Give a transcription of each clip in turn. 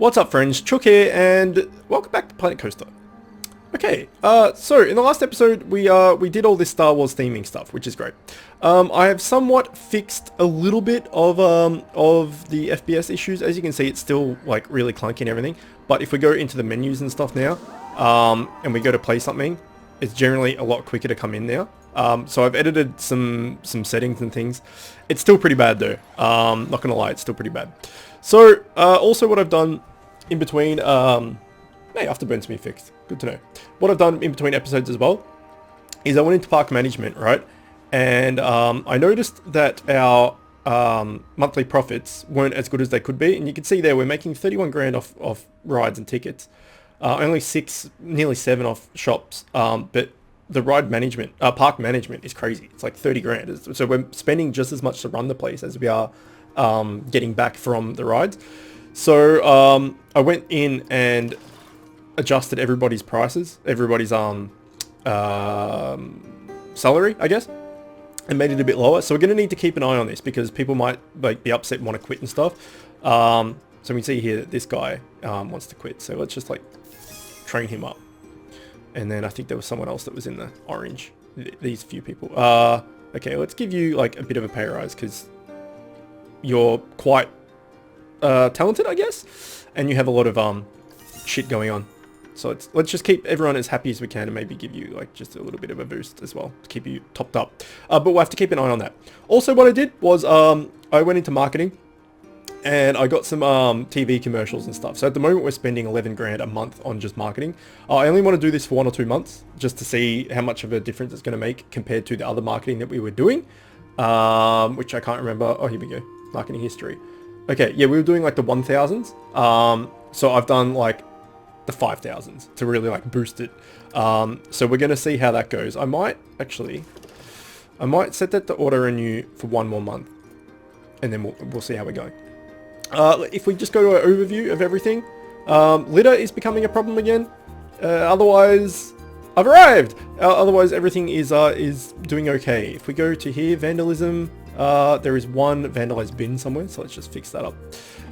What's up friends, Chook here, and welcome back to Planet Coaster. Okay, so in the last episode we did all this Star Wars theming stuff, which is great. I have somewhat fixed a little bit of the FPS issues. As you can see, it's still like really clunky and everything, but if we go into the menus and stuff now, and we go to play something, it's generally a lot quicker to come in now. So I've edited some settings and things. It's still pretty bad though, not gonna lie, it's still pretty bad. So also what I've done in between, hey, Afterburn's been fixed, good to know. What I've done in between episodes as well is I went into park management, right? And I noticed that our monthly profits weren't as good as they could be, and you can see there we're making 31 grand off rides and tickets, only 6, nearly 7 off shops, but the ride management, park management is crazy. It's like 30 grand. So we're spending just as much to run the place as we are getting back from the rides. So I went in and adjusted everybody's prices, everybody's salary, I guess, and made it a bit lower. So we're going to need to keep an eye on this because people might like be upset and want to quit and stuff. So we can see here that this guy wants to quit. So let's just like train him up. And then I think there was someone else that was in the orange. These few people. Okay, let's give you like a bit of a pay rise because you're quite talented, I guess, and you have a lot of shit going on. So let's just keep everyone as happy as we can and maybe give you like just a little bit of a boost as well to keep you topped up. But we'll have to keep an eye on that. Also, what I did was I went into marketing and I got some TV commercials and stuff. So at the moment we're spending 11 grand a month on just marketing. I only want to do this for 1 or 2 months just to see how much of a difference it's going to make compared to the other marketing that we were doing, which I can't remember. Oh, here we go. Marketing history. Okay, yeah, we were doing like the 1000s. So I've done like the 5000s to really like boost it. So we're going to see how that goes. I might set that to auto renew for 1 more month, and then we'll see how we're going. If we just go to an overview of everything, litter is becoming a problem again. Otherwise, I've arrived. Otherwise, everything is doing okay. If we go to here, vandalism, there is one vandalized bin somewhere, so let's just fix that up.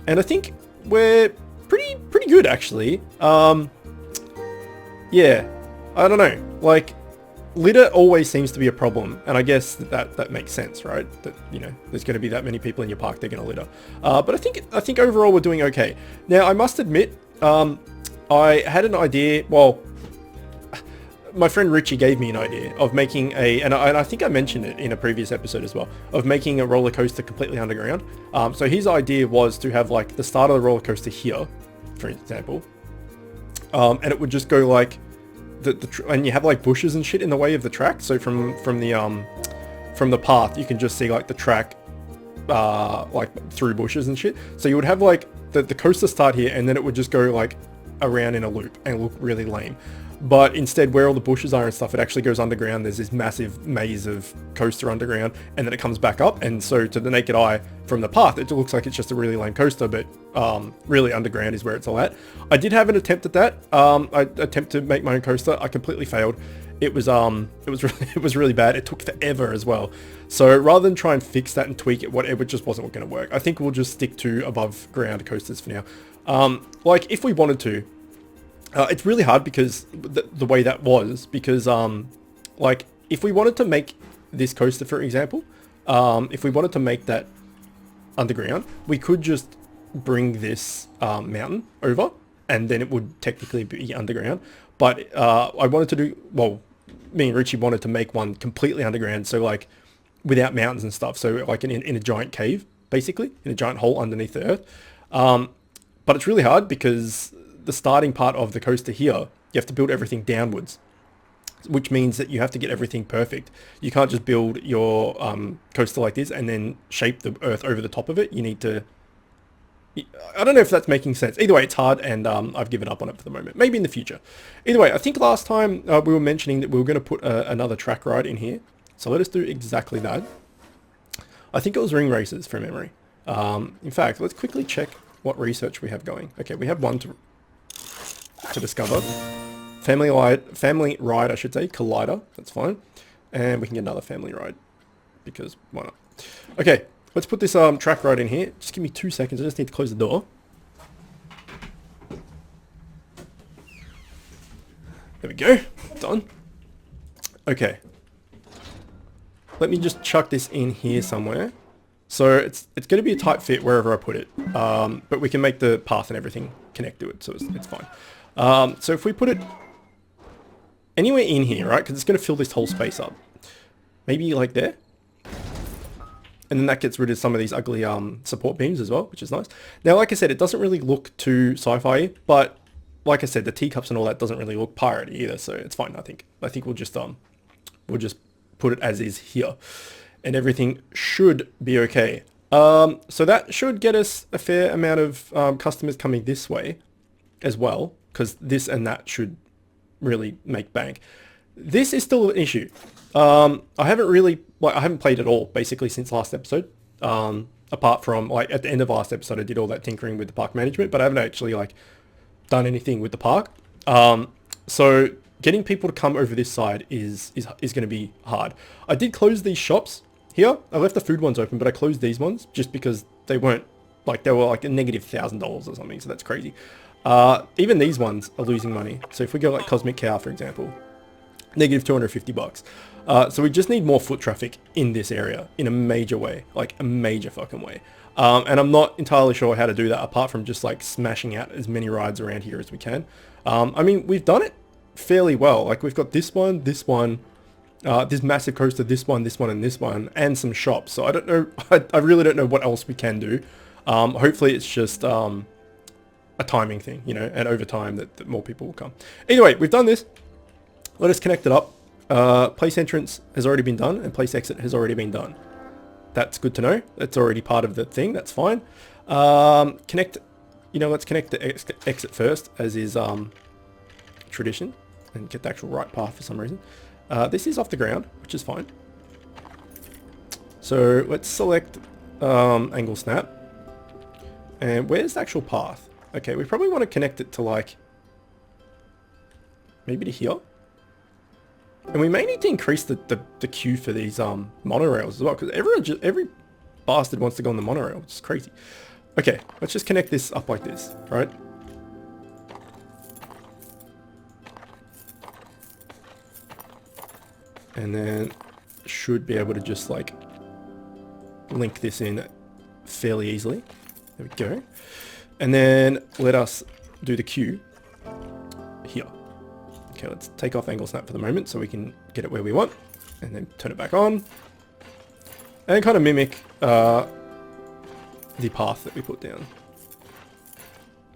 And I think we're pretty good actually. Yeah, I don't know. Like, litter always seems to be a problem, and I guess that makes sense, right? That, you know, there's going to be that many people in your park, they're going to litter. But I think overall we're doing okay. Now, I must admit, I had an idea. Well, my friend Richie gave me an idea of making and I think I mentioned it in a previous episode as well, of making a roller coaster completely underground. So his idea was to have like the start of the roller coaster here, for example, and it would just go like and you have like bushes and shit in the way of the track. So from the path, you can just see like the track like through bushes and shit. So you would have like the coaster start here, and then it would just go like around in a loop and look really lame. But instead, where all the bushes are and stuff, it actually goes underground. There's this massive maze of coaster underground, and then it comes back up. And so to the naked eye from the path, it looks like it's just a really lame coaster, but really underground is where it's all at. I did have an attempt at that. I attempted to make my own coaster. I completely failed. It was really bad. It took forever as well. So rather than try and fix that and tweak it, it just wasn't going to work. I think we'll just stick to above ground coasters for now. Like if we wanted to. It's really hard because the way that was, because like if we wanted to make this coaster, for example, if we wanted to make that underground, we could just bring this mountain over, and then it would technically be underground. But I wanted to do, well, me and Richie wanted to make one completely underground, so like without mountains and stuff, so like in a giant cave, basically, in a giant hole underneath the earth. But it's really hard because the starting part of the coaster here, you have to build everything downwards, which means that you have to get everything perfect. You can't just build your coaster like this and then shape the earth over the top of it. You need to, I don't know if that's making sense. Either way, it's hard, and I've given up on it for the moment. Maybe in the future. Either way, I think last time we were mentioning that we were going to put another track ride in here. So let us do exactly that. I think it was ring races from memory. In fact, let's quickly check what research we have going. Okay, we have one to discover. Family ride, I should say. Collider, that's fine. And we can get another family ride, because why not? Okay, let's put this track ride in here. Just give me 2 seconds. I just need to close the door. go. Done. Okay. Let me just chuck this in here somewhere. So it's going to be a tight fit wherever I put it. But we can make the path and everything connect to it, so it's fine. So if we put it anywhere in here, right? Because it's going to fill this whole space up. Maybe like there. And then that gets rid of some of these ugly support beams as well, which is nice. Now, like I said, it doesn't really look too sci-fi, but like I said, the teacups and all that doesn't really look piratey either, so it's fine. I think we'll just put it as is here, and everything should be okay. So that should get us a fair amount of customers coming this way as well, because this and that should really make bank. This is still an issue. I haven't played at all basically since last episode. Apart from like at the end of last episode, I did all that tinkering with the park management, but I haven't actually like done anything with the park. So getting people to come over this side is going to be hard. I did close these shops here. I left the food ones open, but I closed these ones just because they were like a negative $1,000 or something. So that's crazy. Even these ones are losing money. So if we go like Cosmic Cow, for example, negative $250. So we just need more foot traffic in this area in a major way, like a major fucking way. And I'm not entirely sure how to do that apart from just like smashing out as many rides around here as we can. I mean, we've done it fairly well. Like we've got this one, this massive coaster, this one, and this one, and some shops. So I don't know. I really don't know what else we can do. Hopefully it's just a timing thing, you know, and over time that more people will come. Anyway, we've done this. Let us connect it up. Place entrance has already been done and place exit has already been done. That's good to know. That's already part of the thing. That's fine. Let's connect the exit first, as is tradition, and get the actual right path for some reason. This is off the ground, which is fine. So let's select angle snap. And where's the actual path? Okay, we probably want to connect it to like maybe to here. And we may need to increase the queue for these monorails as well, because every bastard wants to go on the monorail, which is crazy. Okay, let's just connect this up like this, right? And then should be able to just like link this in fairly easily. There we go. And then let us do the queue here. Okay, let's take off angle snap for the moment so we can get it where we want, and then turn it back on and kind of mimic the path that we put down.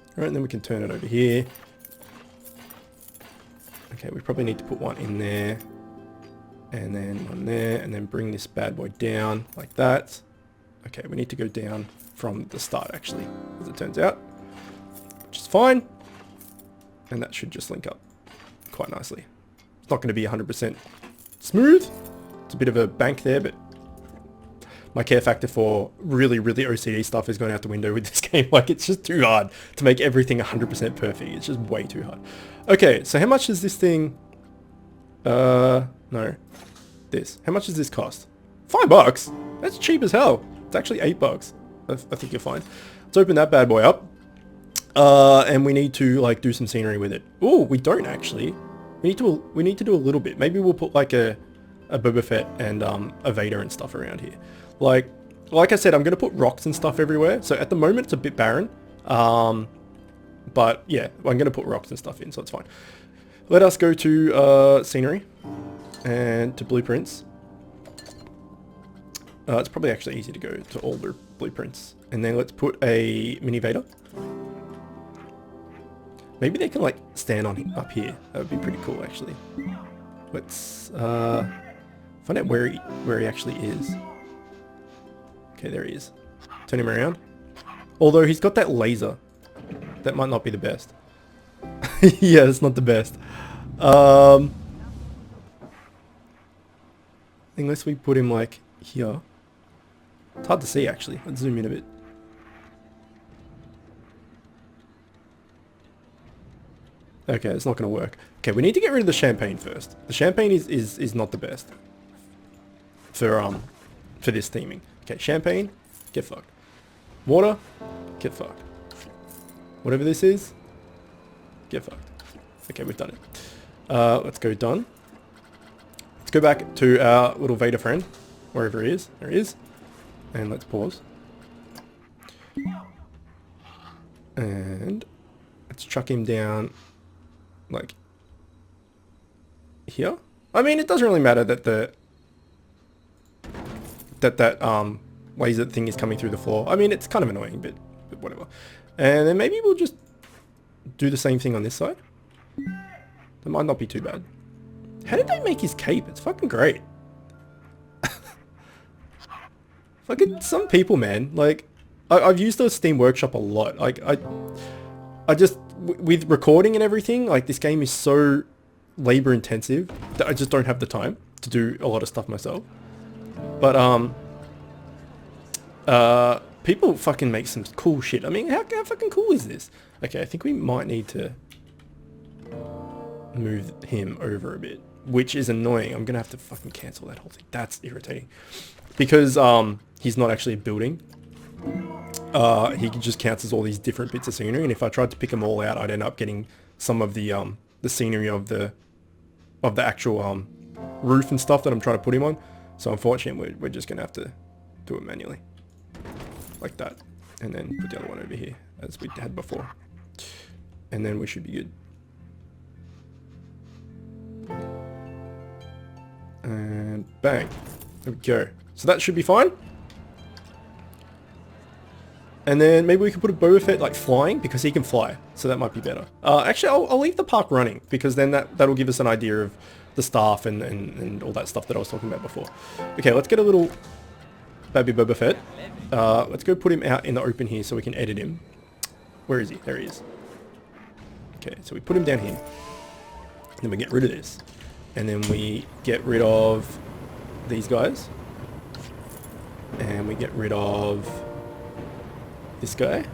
All right, and then we can turn it over here. Okay, we probably need to put one in there and then one there, and then bring this bad boy down like that. Okay, we need to go down from the start actually, as it turns out, which is fine. And that should just link up quite nicely. It's not going to be 100% smooth. It's a bit of a bank there, but my care factor for really, really OCD stuff is going out the window with this game. Like, it's just too hard to make everything 100% perfect. It's just way too hard. Okay, so how much does this thing... no. This. How much does this cost? $5? That's cheap as hell. It's actually $8. I think you're fine. Let's open that bad boy up. And we need to like do some scenery with it. Oh, we don't actually. We need to do a little bit. Maybe we'll put like a Boba Fett and a Vader and stuff around here. Like I said, I'm gonna put rocks and stuff everywhere. So at the moment it's a bit barren. But yeah, I'm gonna put rocks and stuff in, so it's fine. Let us go to scenery and to blueprints. It's probably actually easy to go to all the blueprints. And then let's put a mini Vader. Maybe they can like stand on him up here. That would be pretty cool actually. Let's find out where he actually is. Okay, there he is. Turn him around. Although he's got that laser. That might not be the best. Yeah, it's not the best. Unless we put him like here. It's hard to see actually. Let's zoom in a bit. Okay, it's not going to work. Okay, we need to get rid of the champagne first. The champagne is not the best for this theming. Okay, champagne, get fucked. Water, get fucked. Whatever this is, get fucked. Okay, we've done it. Let's go done. Let's go back to our little Vader friend, wherever he is. There he is. And let's pause. And let's chuck him down, like, here. I mean, it doesn't really matter that that laser thing is coming through the floor. I mean, it's kind of annoying, but whatever. And then maybe we'll just do the same thing on this side. That might not be too bad. How did they make his cape? It's fucking great. Fucking some people, man. Like, I've used the Steam Workshop a lot. Like, I just, with recording and everything, like, this game is so labor intensive that I just don't have the time to do a lot of stuff myself. But, people fucking make some cool shit. I mean, how fucking cool is this? Okay, I think we might need to move him over a bit, which is annoying. I'm gonna have to fucking cancel that whole thing. That's irritating. Because, he's not actually a building. He just counts as all these different bits of scenery, and if I tried to pick them all out, I'd end up getting some of the scenery of the actual, roof and stuff that I'm trying to put him on. So unfortunately, we're just gonna have to do it manually. Like that. And then put the other one over here, as we had before. And then we should be good. And bang. There we go. So that should be fine. And then maybe we can put a Boba Fett like flying, because he can fly. So that might be better. Actually, I'll leave the park running, because then that'll give us an idea of the staff and all that stuff that I was talking about before. Okay, let's get a little baby Boba Fett. Let's go put him out in the open here so we can edit him. Where is he? There he is. Okay, so we put him down here. Then we get rid of this. And then we get rid of these guys. And we get rid of this guy.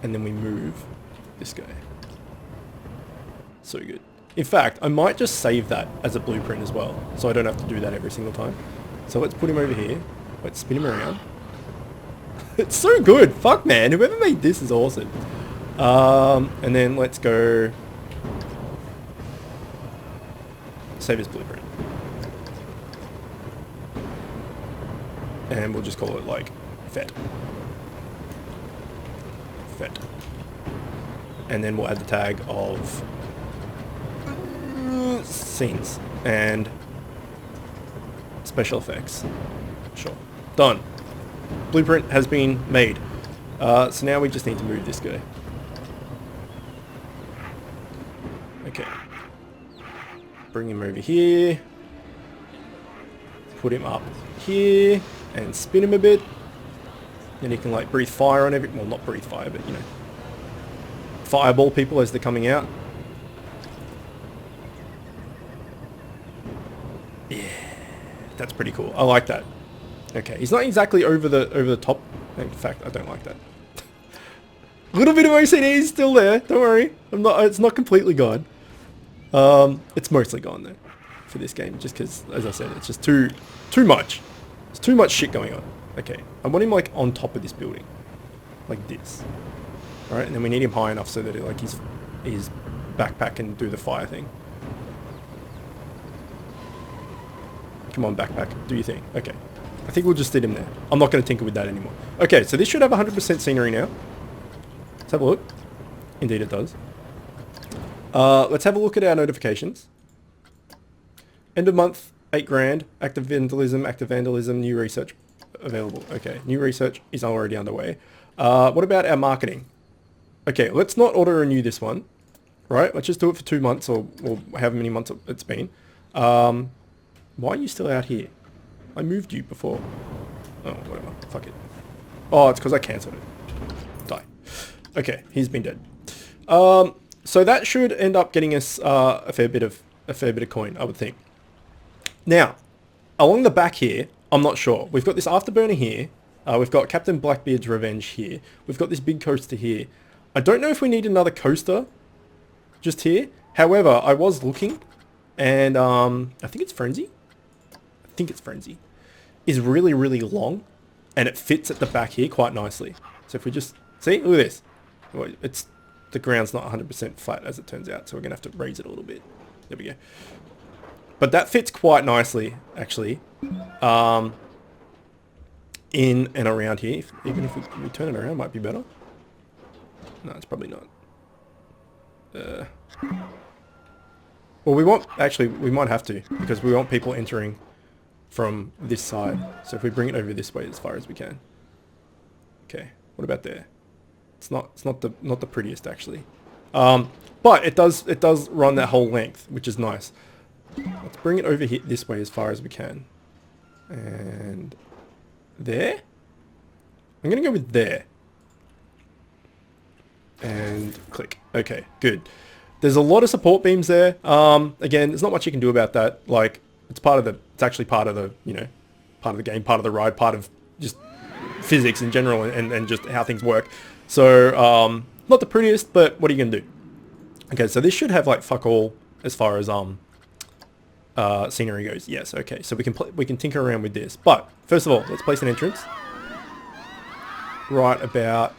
And then we move this guy. So good. In fact, I might just save that as a blueprint as well, so I don't have to do that every single time. So let's put him over here. Let's spin him around. It's so good. Fuck, man. Whoever made this is awesome. And then let's go save his blueprint. And we'll just call it like Fett. Fett. And then we'll add the tag of scenes and special effects. Sure. Done. Blueprint has been made. So now we just need to move this guy. Okay. Bring him over here. Put him up here and spin him a bit. Then he can like breathe fire on every, well, not breathe fire, but you know, fireball people as they're coming out. Yeah, that's pretty cool. I like that. Okay, he's not exactly over the top. In fact, I don't like that. A little bit of OCD is still there. Don't worry. It's not completely gone. It's mostly gone though for this game, just because, as I said, it's just too much. There's too much shit going on. Okay, I want him like on top of this building, like this. All right, and then we need him high enough so that it, like his backpack can do the fire thing. Come on, backpack, do your thing. Okay, I think we'll just sit him there. I'm not going to tinker with that anymore. Okay, so this should have 100% scenery now. Let's have a look. Indeed it does. Let's have a look at our notifications. End of month, 8 grand. Active vandalism, new research available. Okay, new research is already underway. What about our marketing? Okay, let's not auto-renew this one. Right, let's just do it for 2 months or however many months it's been. Why are you still out here? I moved you before. Oh, whatever. Fuck it. Oh, it's because I cancelled it. Die. Okay, he's been dead. So that should end up getting us a fair bit of coin, I would think. Now, along the back here, I'm not sure. We've got this afterburner here. We've got Captain Blackbeard's Revenge here. We've got this big coaster here. I don't know if we need another coaster just here. However, I was looking, and I think it's Frenzy. Is really, really long, and it fits at the back here quite nicely. So if we just see, look at this. the ground's not 100% flat as it turns out, so we're gonna have to raise it a little bit. There we go. But that fits quite nicely, actually, in and around here. Even if we turn it around, it might be better. No, it's probably not. Well, we might have to, because we want people entering from this side. So if we bring it over this way as far as we can. Okay, what about there? It's not the prettiest, actually. But it does run that whole length, which is nice. Let's bring it over here this way as far as we can. And there? I'm gonna go with there. And click. Okay, good. There's a lot of support beams there. Again, there's not much you can do about that. Like, it's actually part of the, part of the game, part of the ride, part of just physics in general and just how things work. So, not the prettiest, but what are you gonna do? Okay, so this should have like fuck all as far as scenery goes. Yes, okay. So we can tinker around with this. But first of all, let's place an entrance. Right about.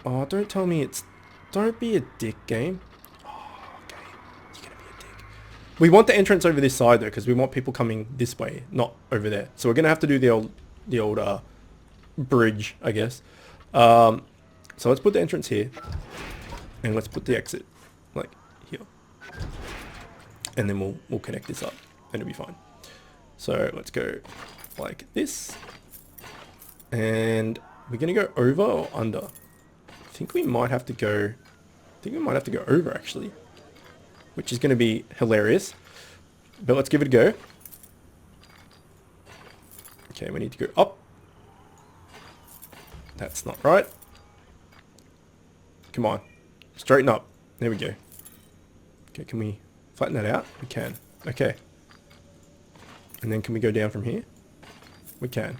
Oh, don't tell me it's. Don't be a dick, game. Oh, okay. You're gonna be a dick. We want the entrance over this side though, because we want people coming this way, not over there. So we're gonna have to do the old bridge, I guess. So let's put the entrance here, and let's put the exit like here, and then we'll connect this up, and it'll be fine. So let's go like this, and we're gonna go over or under. I think we might have to go. Over actually, which is going to be hilarious. But let's give it a go. Okay, we need to go up. That's not right. Come on, straighten up. There we go. Okay, can we flatten that out? We can. Okay. And then can we go down from here? We can.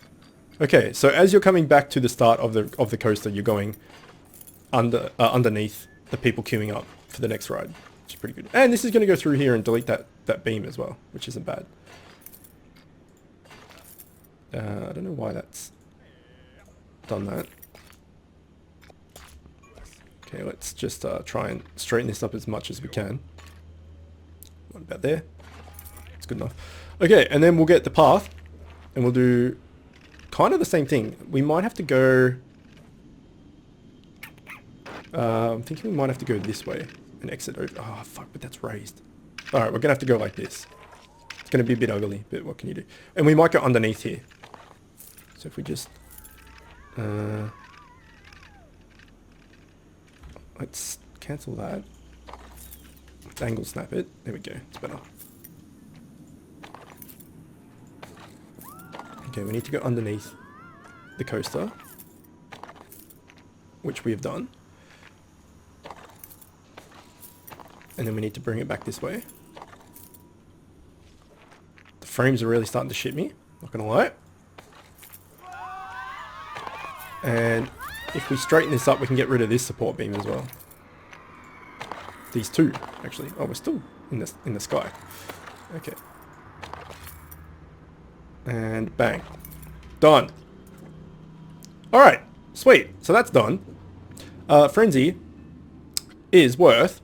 Okay, so as you're coming back to the start of the coaster, you're going underneath the people queuing up for the next ride, which is pretty good. And this is going to go through here and delete that beam as well, which isn't bad. I don't know why that's done that. Okay, let's just try and straighten this up as much as we can. What about there? It's good enough. Okay, and then we'll get the path, and we'll do kind of the same thing. We might have to go... I'm thinking we might have to go this way and exit over. Oh, fuck, but that's raised. Alright, we're going to have to go like this. It's going to be a bit ugly, but what can you do? And we might go underneath here. So if we just... let's cancel that. Let's angle snap it. There we go. It's better. Okay, we need to go underneath the coaster, which we have done. And then we need to bring it back this way. The frames are really starting to shit me, not gonna lie. And if we straighten this up, we can get rid of this support beam as well. These two, actually. Oh, we're still in the sky. Okay. And bang. Done. Alright, sweet. So that's done. Frenzy is worth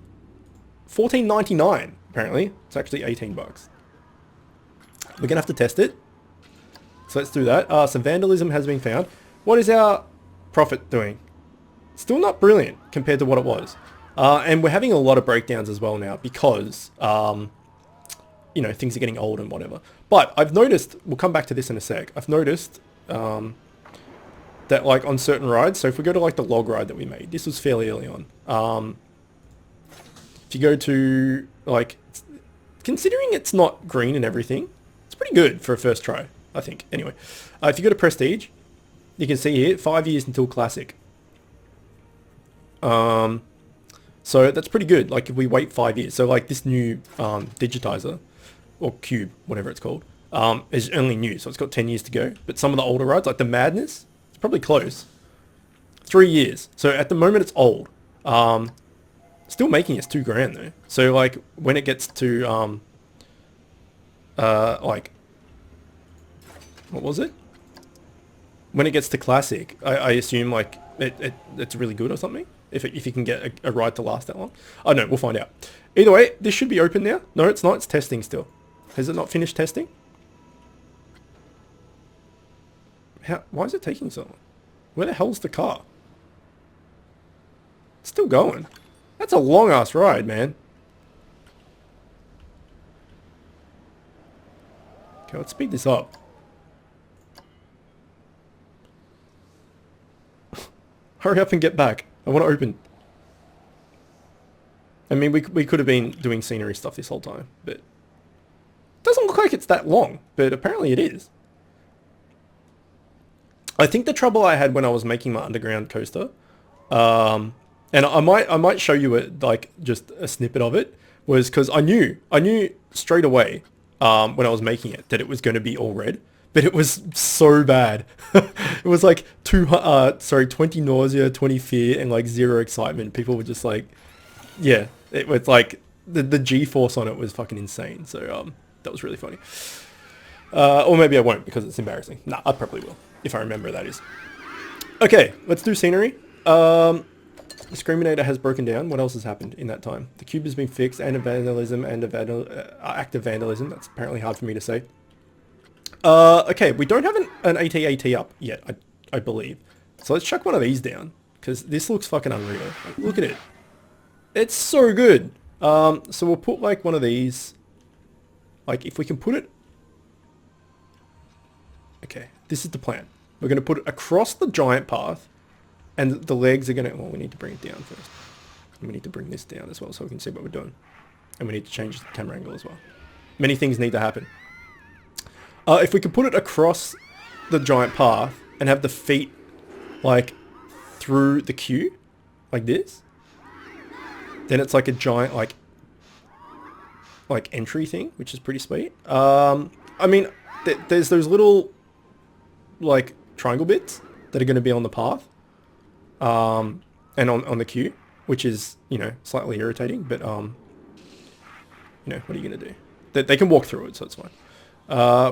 $14.99, apparently. It's actually 18 bucks. We're gonna have to test it. So let's do that. So vandalism has been found. What is our profit doing? Still not brilliant compared to what it was. And we're having a lot of breakdowns as well now because, you know, things are getting old and whatever. But I've noticed, we'll come back to this in a sec, I've noticed that like on certain rides, so if we go to like the log ride that we made, this was fairly early on. If you go to, like, considering it's not green and everything, it's pretty good for a first try, I think. Anyway, if you go to Prestige, you can see here, 5 years until Classic. So that's pretty good, like if we wait 5 years. So like this new digitizer, or cube, whatever it's called, is only new, so it's got 10 years to go. But some of the older rides, like the Madness, it's probably close. 3 years. So at the moment it's old. Still making us $2,000 though. So like when it gets to like, what was it? When it gets to Classic, I assume like it's really good or something. if you can get a ride to last that long. Oh no, we'll find out. Either way, this should be open now. No, it's not. It's testing still. Has it not finished testing? Why is it taking so long? Where the hell's the car? It's still going. That's a long ass ride, man. Okay, let's speed this up. Hurry up and get back. I want to open. I mean, we could have been doing scenery stuff this whole time, but it doesn't look like it's that long, but apparently it is. I think the trouble I had when I was making my underground coaster, and I might show you it, like just a snippet of it, was because I knew straight away when I was making it that it was going to be all red, but it was so bad. It was like 20 nausea, 20 fear, and like 0 excitement. People were just like, yeah, it was like the G-force on it was fucking insane. So that was really funny. Or maybe I won't because it's embarrassing. Nah, I probably will if I remember, that is. Okay, let's do scenery. The Screaminator has broken down. What else has happened in that time? The cube has been fixed, and a vandalism, and active vandalism. That's apparently hard for me to say. Okay, we don't have an AT-AT up yet, I believe. So let's chuck one of these down, because this looks fucking unreal. Like, look at it. It's so good. So we'll put like one of these. Like if we can put it. Okay, this is the plan. We're going to put it across the giant path, and the legs are going to... Well, we need to bring it down first. And we need to bring this down as well so we can see what we're doing. And we need to change the camera angle as well. Many things need to happen. If we could put it across the giant path and have the feet like through the queue, like this, then it's like a giant like entry thing, which is pretty sweet. I mean, there's those little like triangle bits that are going to be on the path, and on the queue, which is, you know, slightly irritating, but you know, what are you going to do? They can walk through it, so it's fine.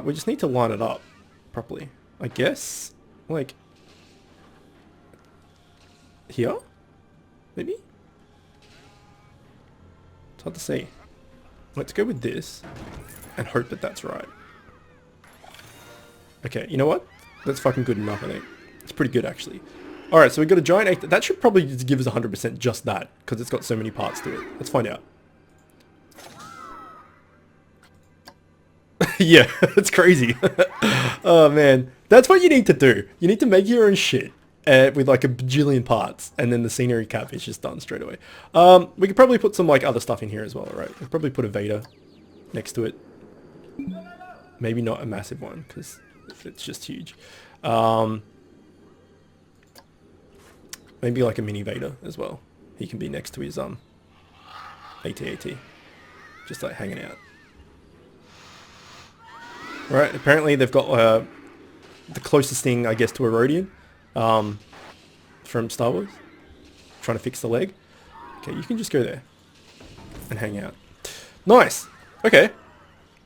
We just need to line it up properly, I guess. Like here, maybe. It's hard to see. Let's go with this and hope that that's right. Okay, you know what? That's fucking good enough, I think. It's pretty good, actually. Alright, so we've got a giant 8. That should probably just give us 100% just that, because it's got so many parts to it. Let's find out. Yeah, it's crazy. Oh, man. That's what you need to do. You need to make your own shit with like a bajillion parts, and then the scenery cap is just done straight away. We could probably put some like other stuff in here as well, right? We'll probably put a Vader next to it. Maybe not a massive one, because it's just huge. Maybe like a mini Vader as well. He can be next to his AT-AT. Just like hanging out. Right, apparently they've got the closest thing, I guess, to a Rodian from Star Wars. Trying to fix the leg. Okay, you can just go there and hang out. Nice. Okay,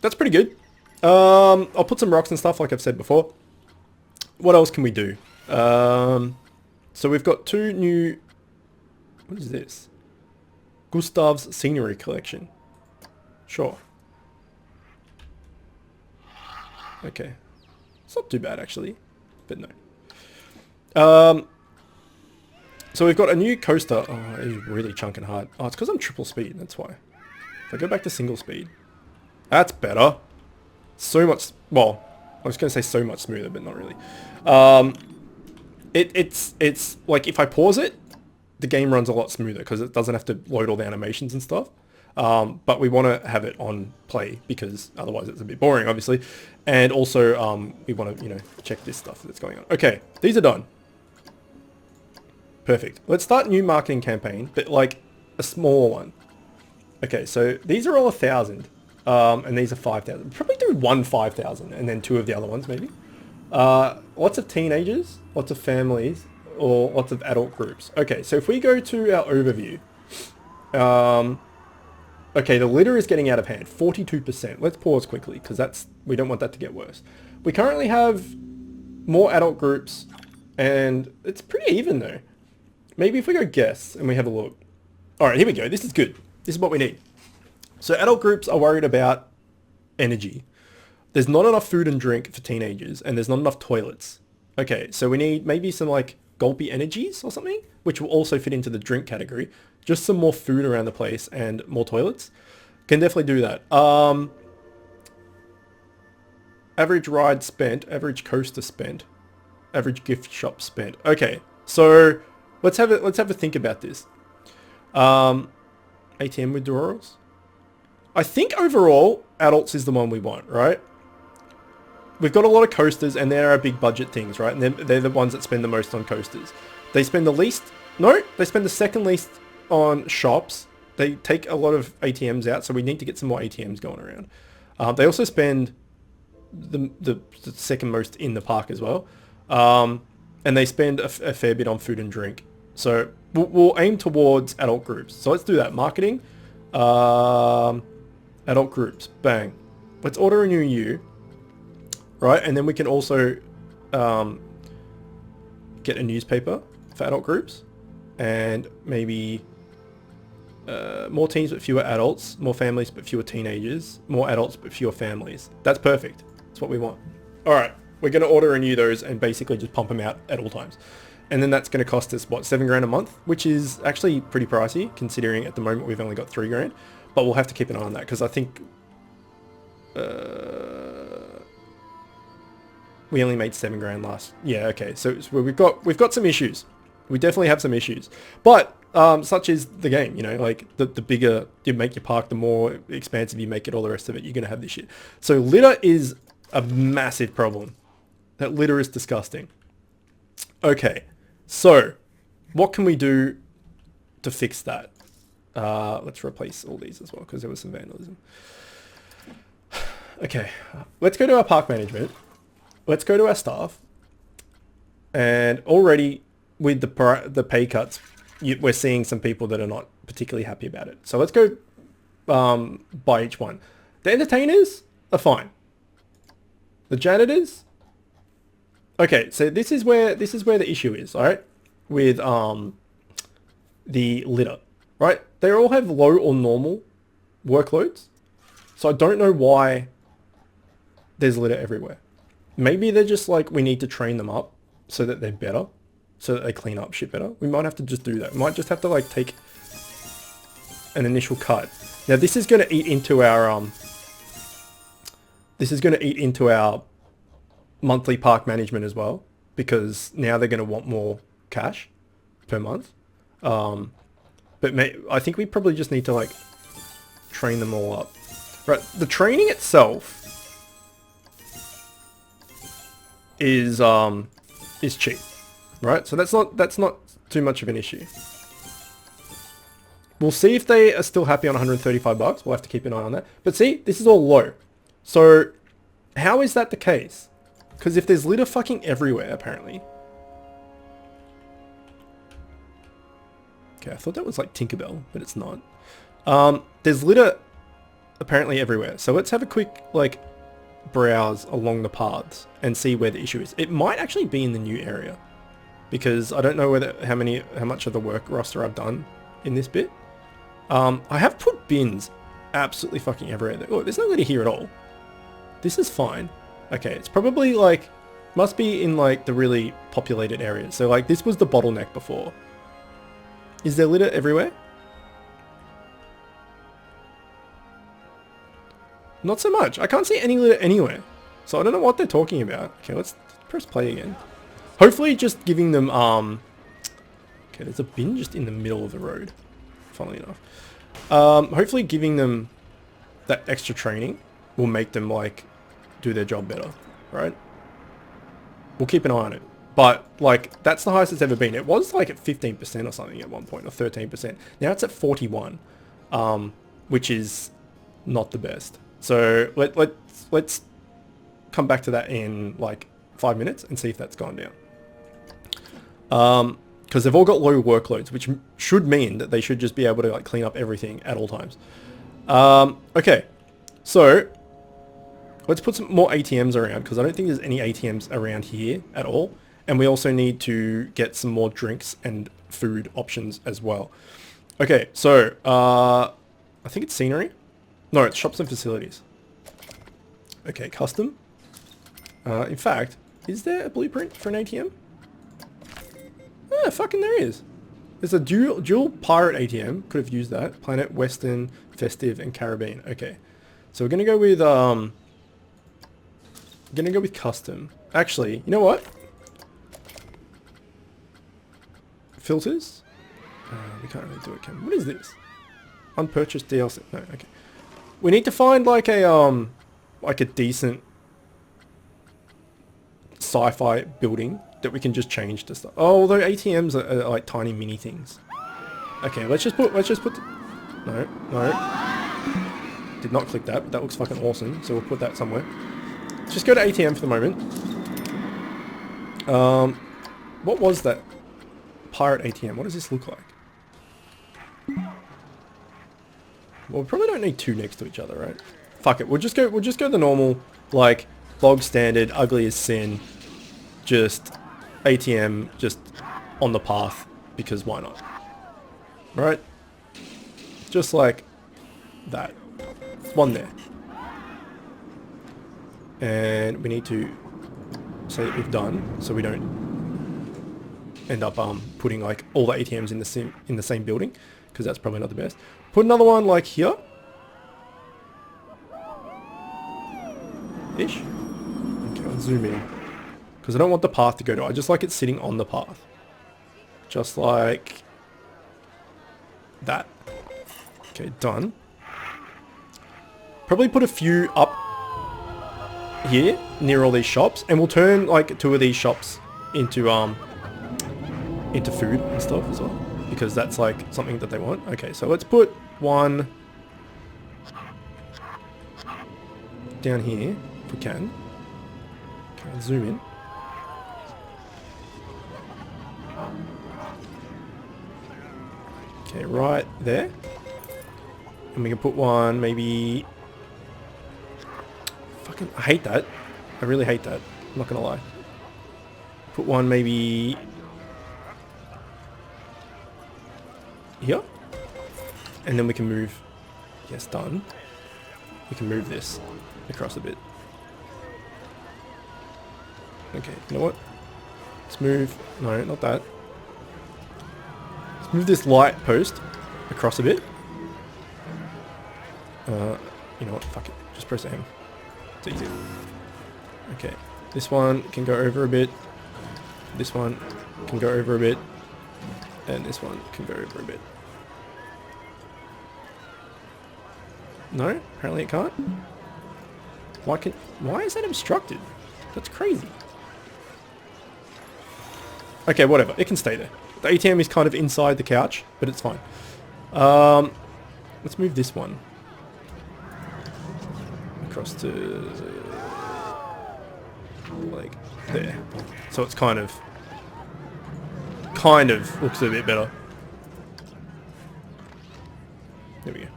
that's pretty good. I'll put some rocks and stuff like I've said before. What else can we do? So we've got 2 new... What is this? Gustav's Scenery Collection. Sure. Okay. It's not too bad, actually. But no. So we've got a new coaster. Oh, it's really chunking hard. Oh, it's because I'm triple speed. That's why. If I go back to single speed. That's better. So much... Well, I was going to say so much smoother, but not really. It's like if I pause it, the game runs a lot smoother because it doesn't have to load all the animations and stuff. But we want to have it on play because otherwise it's a bit boring, obviously. And also, we want to, you know, check this stuff that's going on. Okay, these are done. Perfect. Let's start a new marketing campaign, but like a smaller one. Okay, so these are all 1,000, and these are 5,000. Probably do 1 5,000 and then 2 of the other ones maybe. Lots of teenagers, lots of families, or lots of adult groups. Okay, so if we go to our overview, okay, the litter is getting out of hand, 42%. Let's pause quickly because we don't want that to get worse. We currently have more adult groups, and it's pretty even though. maybe if we go guests and we have a look. All right, here we go. This is good. This is what we need. So adult groups are worried about energy. There's not enough food and drink for teenagers, and there's not enough toilets. Okay, so we need maybe some like gulpy energies or something, which will also fit into the drink category. Just some more food around the place and more toilets. Can definitely do that. Average ride spent, average coaster spent, average gift shop spent. Okay, so let's have a think about this. ATM withdrawals. I think overall, adults is the one we want, right? We've got a lot of coasters, and they're our big budget things, right? And they're the ones that spend the most on coasters. They spend the least... No, they spend the second least on shops. They take a lot of ATMs out, so we need to get some more ATMs going around. They also spend the second most in the park as well. And they spend a fair bit on food and drink. So we'll aim towards adult groups. So let's do that. Marketing. Adult groups. Bang. Let's order a new you. Right, and then we can also get a newspaper for adult groups, and maybe more teens but fewer adults, more families but fewer teenagers, more adults but fewer families. That's perfect. That's what we want. All right, we're going to order renew those and basically just pump them out at all times. And then that's going to cost us, what, $7 grand a month, which is actually pretty pricey considering at the moment we've only got $3 grand, but we'll have to keep an eye on that because I think... we only made $7 grand last. Yeah, okay. So we've got some issues. We definitely have some issues. But such is the game, you know, like the bigger you make your park, the more expansive you make it, all the rest of it, you're going to have this shit. So litter is a massive problem. That litter is disgusting. Okay. So what can we do to fix that? Let's replace all these as well because there was some vandalism. Okay. Let's go to our park management. Let's go to our staff, and already with the pay cuts, we're seeing some people that are not particularly happy about it. So let's go by each one. The entertainers are fine. The janitors, okay. So this is where the issue is, all right, with the litter, right? They all have low or normal workloads, so I don't know why there's litter everywhere. Maybe they're just like, we need to train them up so that they're better, so that they clean up shit better. We might have to just do that. We might just have to like take an initial cut. Now this is going to eat into our monthly park management as well, because now they're going to want more cash per month. But I think we probably just need to like train them all up. Right, the training itself is cheap, right? So that's not too much of an issue. We'll see if they are still happy on 135 bucks. We'll have to keep an eye on that. But see, this is all low. So how is that the case? Because if there's litter fucking everywhere, apparently. Okay, I thought that was like Tinkerbell, but it's not. There's litter apparently everywhere. So let's have a quick like browse along the paths and see where the issue is. It might actually be in the new area, because I don't know how much of the work roster I've done in this bit. I have put bins absolutely fucking everywhere. Oh, there's no litter here at all. This is fine. Okay, it's probably like, must be in like the really populated areas. So like this was the bottleneck before. Is there litter everywhere? Not so much. I can't see any litter anywhere. So I don't know what they're talking about. Okay, let's press play again. Hopefully just giving them, okay, there's a bin just in the middle of the road, funnily enough. Hopefully giving them that extra training will make them like do their job better, right? We'll keep an eye on it. But like, that's the highest it's ever been. It was like at 15% or something at one point, or 13%. Now it's at 41, which is not the best. So let's come back to that in like 5 minutes and see if that's gone down. Because they've all got low workloads, which should mean that they should just be able to like clean up everything at all times. Okay, so let's put some more ATMs around, because I don't think there's any ATMs around here at all. And we also need to get some more drinks and food options as well. Okay, so I think it's scenery. No, it's shops and facilities. Okay, custom. In fact, is there a blueprint for an ATM? Ah, fucking there is. There's a dual pirate ATM. Could have used that. Planet, Western, Festive, and Caribbean. Okay, so we're gonna go with custom. Actually, you know what? Filters. We can't really do it. What is this? Unpurchased DLC. No, okay. We need to find like a decent sci-fi building that we can just change to stuff. Oh, although ATMs are like tiny mini things. Okay, let's just put no. Did not click that, but that looks fucking awesome. So we'll put that somewhere. Let's just go to ATM for the moment. What was that? Pirate ATM. What does this look like? Well, we probably don't need two next to each other, right? Fuck it. We'll just go the normal, like, bog standard, ugly as sin, just ATM, just on the path, because why not? Right? Just like that. One there. And we need to say that we've done, so we don't end up putting like all the ATMs in the same building, because that's probably not the best. Put another one like here. Ish. Okay, I'll zoom in. Because I don't want the path to go to. I just like it sitting on the path. Just like that. Okay, done. Probably put a few up here near all these shops, and we'll turn like two of these shops into food and stuff as well, because that's like something that they want. Okay, so let's put one down here if we can. Okay, I'll zoom in. Okay, right there. And we can put one maybe... Fucking, I hate that. I really hate that. I'm not gonna lie. Put one maybe... here. And then we can move... Yes, done. We can move this across a bit. Okay, you know what? Let's move... No, not that. Let's move this light post across a bit. You know what? Fuck it. Just press M. It's easy. Okay. This one can go over a bit. This one can go over a bit. And this one can go over a bit. No? Apparently it can't? Why is that obstructed? That's crazy. Okay, whatever. It can stay there. The ATM is kind of inside the couch, but it's fine. Let's move this one across to like there. So it's kind of looks a bit better. There we go.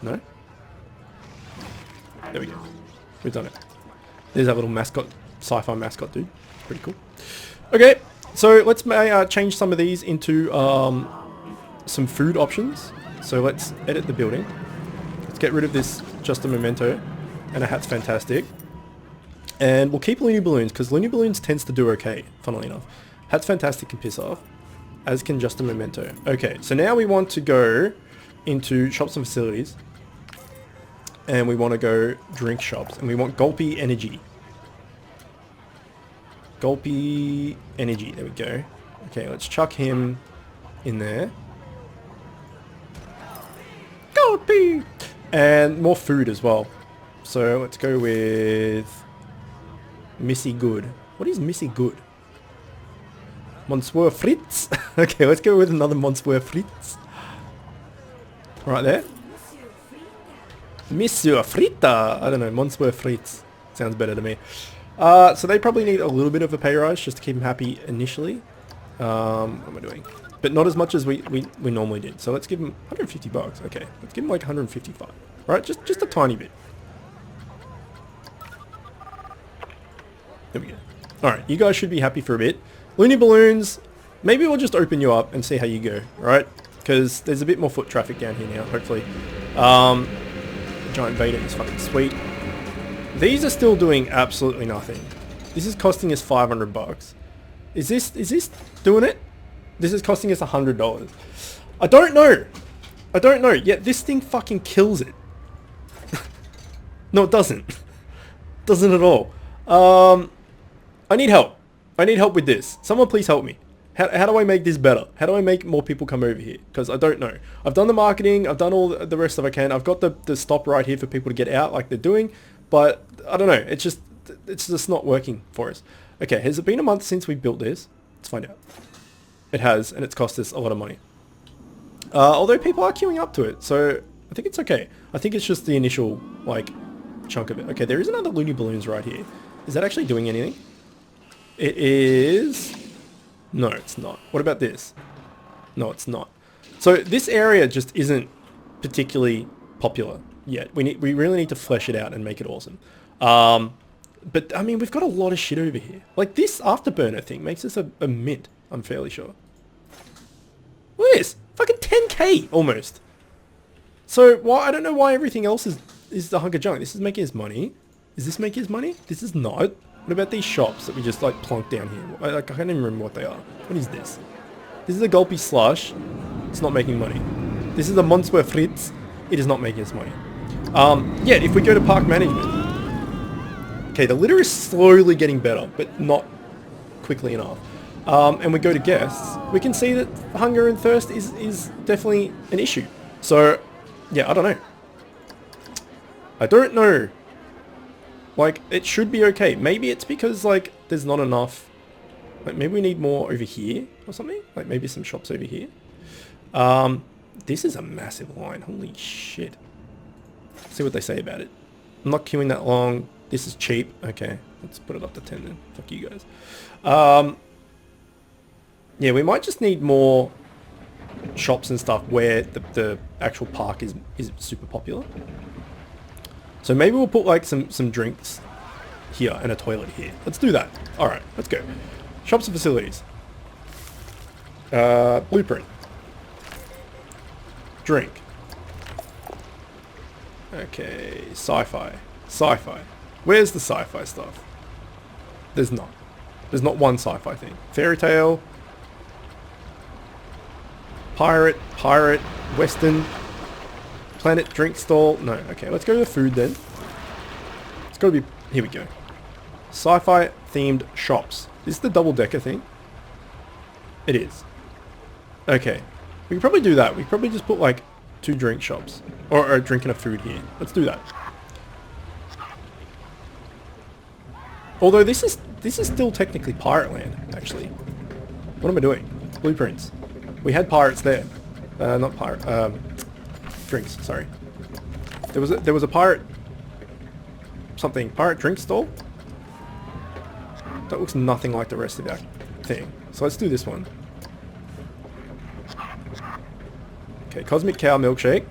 No? There we go. We've done it. There's that little mascot, sci-fi mascot dude. Pretty cool. Okay, so let's change some of these into some food options. So let's edit the building. Let's get rid of this just a memento, and a hat's fantastic. And we'll keep Looney Balloons, because Looney Balloons tends to do okay, funnily enough. Hat's fantastic can piss off, as can just a memento. Okay, so now we want to go into shops and facilities, and we want to go drink shops, and we want Gulpy Energy. Gulpy Energy, there we go. Okay, let's chuck him in there. Gulpy! And more food as well. So let's go with Missy Good. What is Missy Good? Monsieur Fritz? Okay, let's go with another Monsieur Fritz. Right there. Monsieur Frita! I don't know, Monsieur Fritz. Sounds better to me. So they probably need a little bit of a pay rise just to keep them happy initially. What am I doing? But not as much as we normally did. So let's give them 150 bucks. Okay, let's give them like 155. Right, just a tiny bit. There we go. Alright, you guys should be happy for a bit. Looney Balloons, Maybe we'll just open you up and see how you go, right? Because there's a bit more foot traffic down here now, hopefully. Giant beta is fucking sweet. These are still doing absolutely nothing. This is costing us 500 bucks. Is this doing it? This is costing us $100. I don't know. I don't know. Yet this thing fucking kills it. No, it doesn't. Doesn't at all. I need help. I need help with this. Someone please help me. How do I make this better? How do I make more people come over here? Because I don't know. I've done the marketing. I've done all the rest of I can. I've got the stop right here for people to get out like they're doing. But I don't know. It's just not working for us. Okay, has it been a month since we built this? Let's find out. It has, and it's cost us a lot of money. Although people are queuing up to it, so I think it's okay. I think it's just the initial, like, chunk of it. Okay, there is another Looney Balloons right here. Is that actually doing anything? It is... No, it's not. What about this? No, it's not. So this area just isn't particularly popular yet. We really need to flesh it out and make it awesome. But I mean, we've got a lot of shit over here. Like this afterburner thing makes us a mint, I'm fairly sure. Look at this. Fucking 10k almost. So why I don't know why everything else is the hunk of junk. This is making us money. Is this making us money? This is not. What about these shops that we just like plonk down here? I can't even remember what they are. What is this? This is a gulpy slush. It's not making money. This is a Monster Fritz. It is not making us money. Yeah, if we go to park management. Okay, the litter is slowly getting better, but not quickly enough. And we go to guests, we can see that hunger and thirst is definitely an issue. So, yeah, I don't know. I don't know. Like, it should be okay. Maybe it's because, like, there's not enough. Like, maybe we need more over here or something. Like, maybe some shops over here. This is a massive line. Holy shit. Let's see what they say about it. I'm not queuing that long. This is cheap. Okay, let's put it up to 10 then. Fuck you guys. Yeah, we might just need more shops and stuff where the actual park is super popular. So maybe we'll put like some drinks here and a toilet here. Let's do that. All right, let's go. Shops and facilities. Blueprint. Drink. Okay, sci-fi. Sci-fi. Where's the sci-fi stuff? There's not. There's not one sci-fi thing. Fairy tale. Pirate. Western. Planet drink stall. No, okay, let's go to the food then. It's got to be... Here we go. Sci-fi themed shops. Is this the double-decker thing? It is. Okay. We can probably do that. We can probably just put like 2 drink shops. Or a drink and a food here. Let's do that. Although this is still technically pirate land, actually. What am I doing? Blueprints. We had pirates there. Not pirate. Drinks. Sorry. There was a pirate. Something. Pirate drink stall. That looks nothing like the rest of that thing. So let's do this one. Okay, Cosmic Cow Milkshake.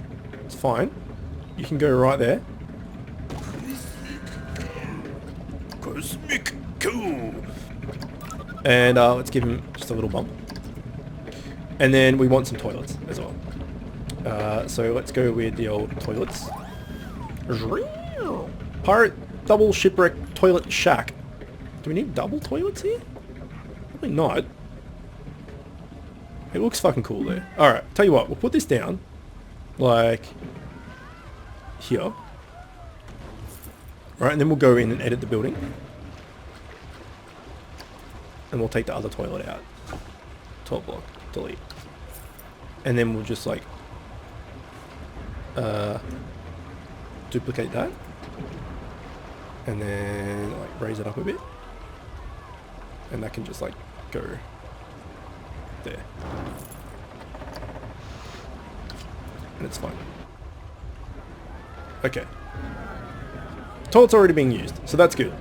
It's fine. You can go right there. Cosmic Cow. And let's give him just a little bump. And then we want some toilets as well. So let's go with the old toilets. Pirate double shipwreck toilet shack. Do we need double toilets here? Probably not. It looks fucking cool though. Alright, tell you what, we'll put this down. Like... here. Right, and then we'll go in and edit the building. And we'll take the other toilet out. 12 block. Delete. And then we'll just like... duplicate that. And then like raise it up a bit. And that can just like go there. And it's fine. Okay. Toilet's already being used, so that's good.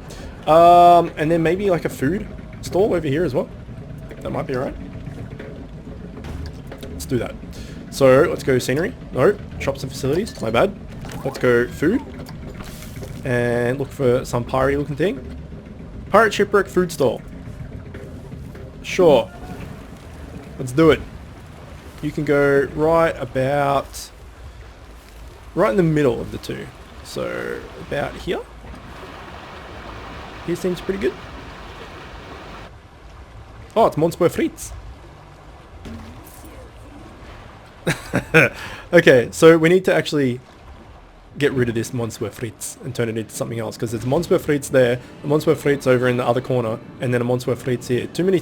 And then maybe like a food stall over here as well. That might be alright. Let's do that. So let's go scenery. No, shops and facilities. My bad. Let's go food. And look for some pirate looking thing. Pirate shipwreck food stall. Sure. Let's do it. You can go right in the middle of the two. So about here. Here seems pretty good. Oh, it's Monsper Fritz. Okay, so we need to actually get rid of this Monsper Fritz and turn it into something else, because there's a Monsper Fritz there, a Monsper Fritz over in the other corner, and then a Monsper Fritz here. Too many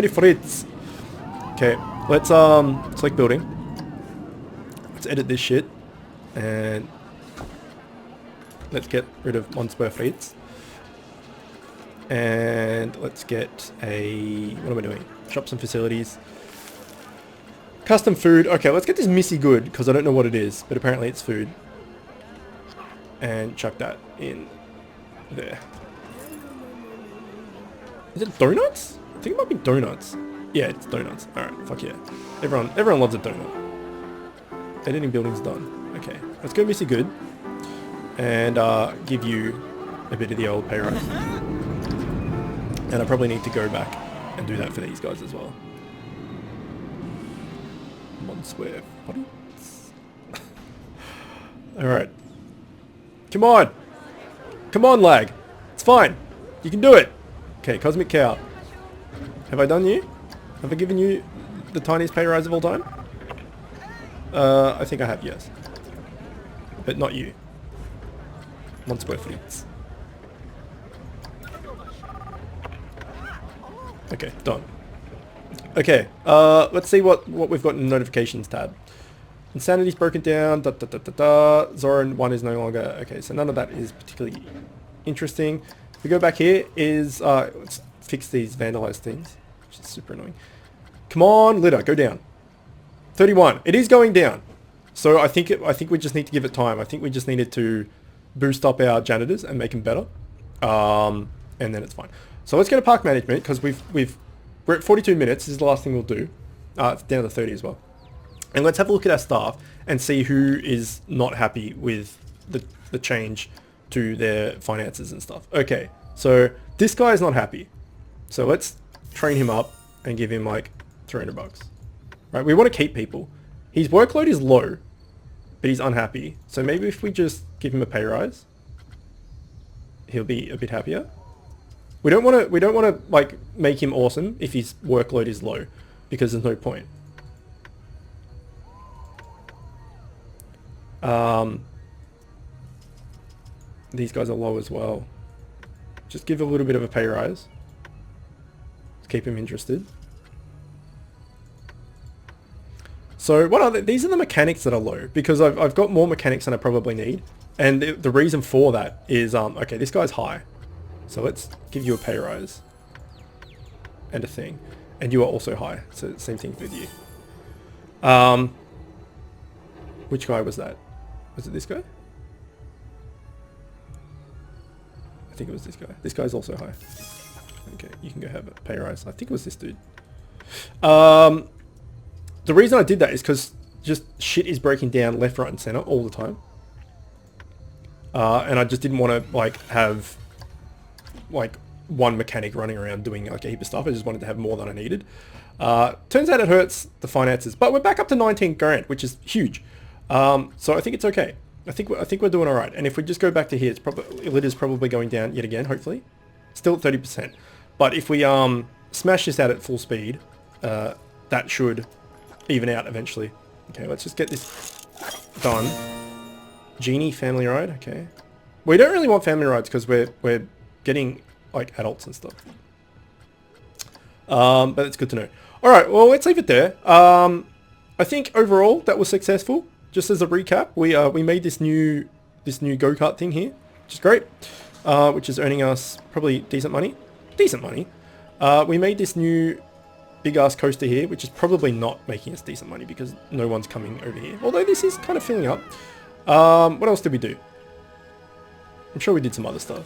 Fritz. Okay, let's select building. Let's edit this shit, and let's get rid of Monsper Fritz. And let's get a... what am I doing? Shops and facilities. Custom food. Okay, let's get this Missy Good, because I don't know what it is, but apparently it's food. And chuck that in there. Is it donuts? I think it might be donuts. Yeah, it's donuts. Alright, fuck yeah. Everyone loves a donut. Editing building's done. Okay, let's go Missy Good. And give you a bit of the old pay rise. And I probably need to go back and do that for these guys as well. Monswear Fritz. Alright. Come on! Come on, lag! It's fine! You can do it! Okay, Cosmic Cow. Have I done you? Have I given you the tiniest pay rise of all time? I think I have, yes. But not you. Monswear Fritz. Okay, done. Okay, let's see what we've got in the notifications tab. Insanity's broken down, Zoran 1 is no longer... Okay, so none of that is particularly interesting. If we go back here, let's fix these vandalized things, which is super annoying. Come on, litter, go down. 31, it is going down. So I think we just need to give it time. I think we just needed to boost up our janitors and make them better. And then it's fine. So let's go to park management, because we're at 42 minutes. This is the last thing we'll do. It's down to 30 as well. And let's have a look at our staff and see who is not happy with the change to their finances and stuff. Okay, so this guy is not happy. So let's train him up and give him like 300 bucks. Right, we want to keep people. His workload is low, but he's unhappy. So maybe if we just give him a pay rise, he'll be a bit happier. We don't want to like make him awesome if his workload is low, because there's no point. These guys are low as well. Just give a little bit of a pay rise. Let's keep him interested. So what are these are the mechanics that are low, because I've got more mechanics than I probably need, and the reason for that is okay, this guy's high. So let's give you a pay rise and a thing. And you are also high. So same thing with you. Which guy was that? Was it this guy? I think it was this guy. This guy's also high. Okay, you can go have a pay rise. I think it was this dude. The reason I did that is because just shit is breaking down left, right, and center all the time. And I just didn't want to like have like one mechanic running around doing like a heap of stuff. I just wanted to have more than I needed. Turns out it hurts the finances, but we're back up to 19 grand, which is huge. So I think it's okay. I think we're doing all right. And if we just go back to here, it's probably litter's probably going down yet again. Hopefully, still at 30%. But if we smash this out at full speed, that should even out eventually. Okay, let's just get this done. Genie family ride. Okay, we don't really want family rides because we're getting like adults and stuff. But it's good to know. All right, well, let's leave it there. I think overall that was successful. Just as a recap, we made this new go-kart thing here, which is great, which is earning us probably decent money. We made this new big-ass coaster here, which is probably not making us decent money because no one's coming over here. Although this is kind of filling up. What else did we do? I'm sure we did some other stuff.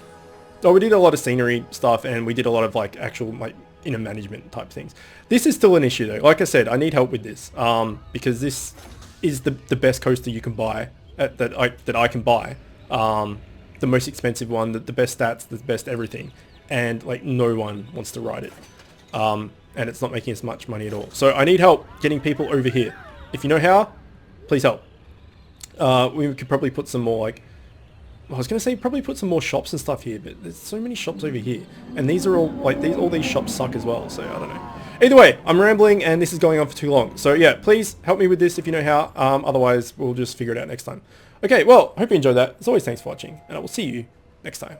Oh, we did a lot of scenery stuff, and we did a lot of like actual like inner management type things. This is still an issue though. Like I said, I need help with this because this is the best coaster you can buy that I can buy. The most expensive one, the best stats, the best everything, and like no one wants to ride it. and it's not making us much money at all. So I need help getting people over here. If you know how, please help. We could probably put some more, like, I was going to say probably put some more shops and stuff here, but there's so many shops over here. And these are all, like, all these shops suck as well, so I don't know. Either way, I'm rambling and this is going on for too long. So yeah, please help me with this if you know how. Otherwise, we'll just figure it out next time. Okay, well, hope you enjoyed that. As always, thanks for watching, and I will see you next time.